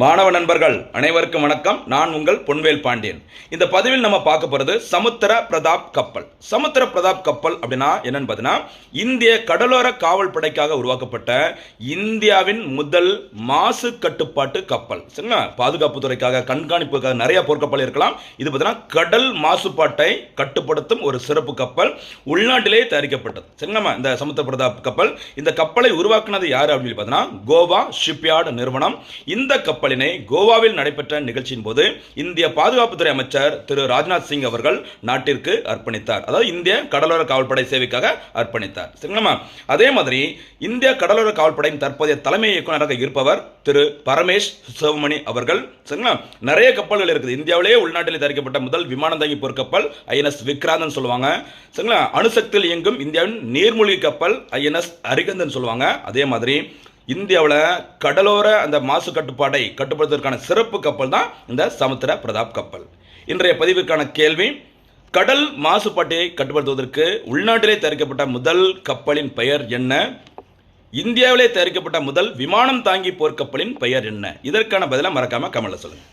மாணவ நண்பர்கள் அனைவருக்கும் வணக்கம். நான் உங்கள் பொன்வேல் பாண்டியன். இந்த பதிவில் நம்ம பார்க்க போறது சமுத்திர பிரதாப் கப்பல். சமுத்திர பிரதாப் கப்பல் அப்படின்னா என்னன்னு பார்த்தீங்கன்னா, இந்திய கடலோர காவல் படைக்காக உருவாக்கப்பட்ட இந்தியாவின் முதல் மாசு கட்டுப்பாட்டு கப்பல். சரிங்களா? பாதுகாப்பு துறைக்காக, கண்காணிப்புக்காக நிறைய போர்க்கப்பல் இருக்கலாம். இது பார்த்தீங்கன்னா கடல் மாசுபாட்டை கட்டுப்படுத்தும் ஒரு சிறப்பு கப்பல், உள்நாட்டிலேயே தயாரிக்கப்பட்டது. சரிங்களா? இந்த சமுத்திர பிரதாப் கப்பல், இந்த கப்பலை உருவாக்குனது யாரு அப்படின்னு பார்த்தீங்கன்னா கோவா ஷிப்யார்டு நிறுவனம். இந்த கப்பலினை கோவாவில் நடைபெற்ற நிகழ்ச்சியின் போது இந்திய பாதுகாப்புத்துறை அமைச்சர் திரு ராஜ்நாத் சிங் அவர்கள் நாட்டிற்கு அர்ப்பணித்தார். அதாவது இந்திய கடலோர காவல்படை சேவைக்காக அர்ப்பணித்தார். சரிங்களா? அதே மாதிரி இந்திய கடலோர காவல்படையின் தற்போதைய தலைமை இயக்குநராக இருப்பவர் திரு பரமேஷ் சிவமணி அவர்கள். சரிங்களா? நிறைய கப்பல்கள் இருக்குது. இந்தியாவிலேயே உள்நாட்டில் தயாரிக்கப்பட்ட முதல் விமானந்தாங்கி போர்க்கப்பல் INS விக்ராந்தன் சொல்லுவாங்க. சரிங்களா? அணுசக்தியில் இயங்கும் இந்தியாவின் நீர்மூழ்கி கப்பல் INS அரிகந்தன் சொல்லுவாங்க. அதே மாதிரி இந்தியாவில் கடலோர அந்த மாசு கட்டுப்பாட்டை கட்டுப்படுத்துவதற்கான சிறப்பு கப்பல் தான் இந்த சமுத்திர பிரதாப் கப்பல். இன்றைய பதிவிற்கான கேள்வி: கடல் மாசுபாட்டை கட்டுப்படுத்துவதற்கு உள்நாட்டிலே தயாரிக்கப்பட்ட முதல் கப்பலின் பெயர் என்ன? இந்தியாவிலே தயாரிக்கப்பட்ட முதல் விமானம் தாங்கி போர்க்கப்பலின் பெயர் என்ன? இதற்கான பதிலை மறக்காம கமெண்ட்ல சொல்லுங்க.